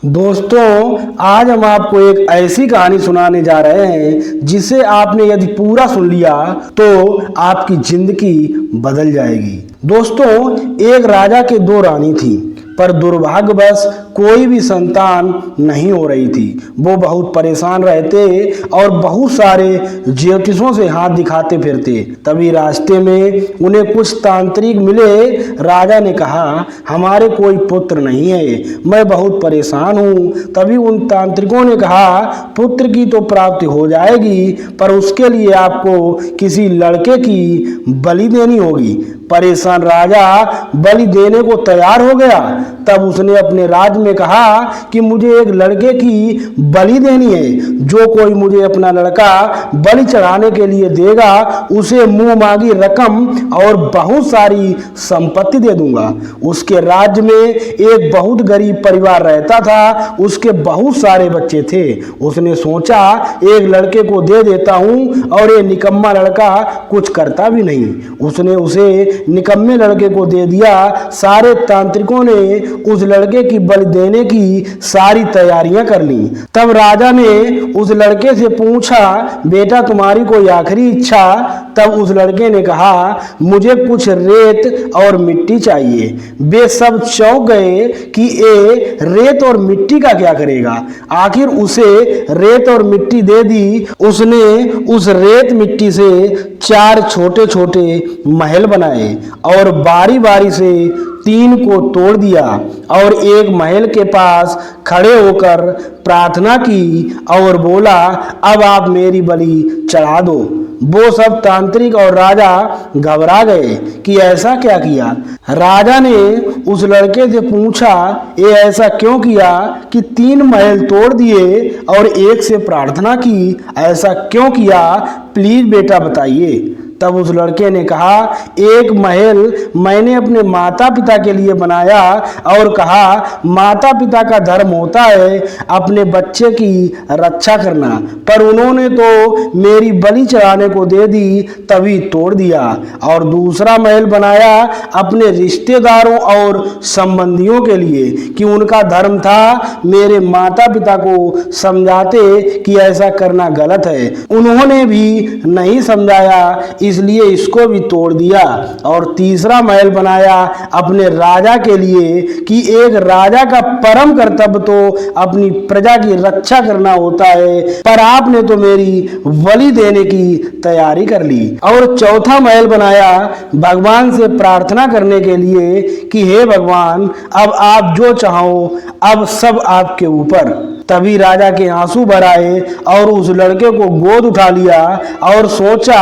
दोस्तों, आज हम आपको एक ऐसी कहानी सुनाने जा रहे हैं जिसे आपने यदि पूरा सुन लिया तो आपकी जिंदगी बदल जाएगी। दोस्तों, एक राजा के दो रानी थी, पर दुर्भाग्यवश कोई भी संतान नहीं हो रही थी। वो बहुत परेशान रहते और बहुत सारे ज्योतिषों से हाथ दिखाते फिरते। तभी रास्ते में उन्हें कुछ तांत्रिक मिले। राजा ने कहा, हमारे कोई पुत्र नहीं है, मैं बहुत परेशान हूँ। तभी उन तांत्रिकों ने कहा, पुत्र की तो प्राप्ति हो जाएगी, पर उसके लिए आपको किसी लड़के की बलि देनी होगी। परेशान राजा बलि देने को तैयार हो गया। तब उसने अपने राज में कहा कि मुझे एक लड़के की बलि देनी है। जो कोई मुझे अपना लड़का बलि चढ़ाने के लिए देगा, उसे मुंह मांगी रकम और बहुत सारी संपत्ति दे दूंगा। उसके राज्य में एक बहुत गरीब परिवार रहता था। उसके बहुत सारे बच्चे थे। उसने सोचा, एक लड़के को दे देता हूं और ये निकम्मा लड़का कुछ करता भी नहीं। उसने उसे निकम्मे लड़के को दे दिया। सारे तांत्रिकों ने उस लड़के की बलि देने की सारी तैयारियां कर ली। तब राजा ने उस लड़के से पूछा, बेटा तुम्हारी कोई आखिरी इच्छा? तब उस लड़के ने कहा, मुझे कुछ रेत और मिट्टी चाहिए। वे सब चौंक गए कि ये रेत और मिट्टी का क्या करेगा। आखिर उसे रेत और मिट्टी दे दी। उसने उस रेत मिट्टी से 4 छोटे छोटे महल बनाए और बारी बारी से 3 को तोड़ दिया और एक महल के पास खड़े होकर प्रार्थना की और बोला, अब आप मेरी बलि चढ़ा दो। वो सब तांत्रिक और राजा घबरा गए कि ऐसा क्या किया। राजा ने उस लड़के से पूछा, ये ऐसा क्यों किया कि 3 महल तोड़ दिए और एक से प्रार्थना की? ऐसा क्यों किया, प्लीज बेटा बताइए। तब उस लड़के ने कहा, एक महल मैंने अपने माता पिता के लिए बनाया और कहा, माता पिता का धर्म होता है अपने बच्चे की रक्षा करना, पर उन्होंने तो मेरी बलि चढ़ाने को दे दी, तभी तोड़ दिया। और दूसरा महल बनाया अपने रिश्तेदारों और संबंधियों के लिए कि उनका धर्म था मेरे माता पिता को समझाते कि ऐसा करना गलत है, उन्होंने भी नहीं समझाया, इसलिए इसको भी तोड़ दिया। और तीसरा महल बनाया अपने राजा के लिए कि एक राजा का परम कर्तव्य तो अपनी प्रजा की रक्षा करना होता है, पर आपने तो मेरी बलि देने की तैयारी कर ली। और चौथा महल बनाया भगवान से प्रार्थना करने के लिए कि हे भगवान, अब आप जो चाहो, अब सब आपके ऊपर। तभी राजा के आंसू भर आए और उस लड़के को गोद उठा लिया और सोचा,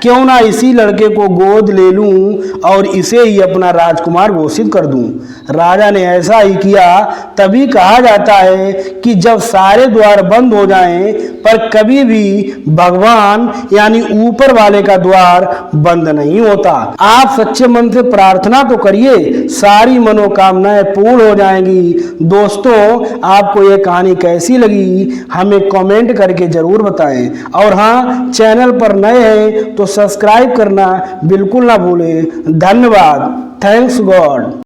क्यों ना इसी लड़के को गोद ले लूं और इसे ही अपना राजकुमार घोषित कर दूं। राजा ने ऐसा ही किया। तभी कहा जाता है कि जब सारे द्वार बंद हो जाएं, पर कभी भी भगवान यानी ऊपर वाले का द्वार बंद नहीं होता। आप सच्चे मन से प्रार्थना तो करिए, सारी मनोकामनाएं पूर्ण हो जाएंगी। दोस्तों, आपको ये कहानी कैसी लगी हमें कमेंट करके जरूर बताएं। और हाँ, चैनल पर नए हैं तो सब्सक्राइब करना बिल्कुल ना भूलें। धन्यवाद। Thanks God.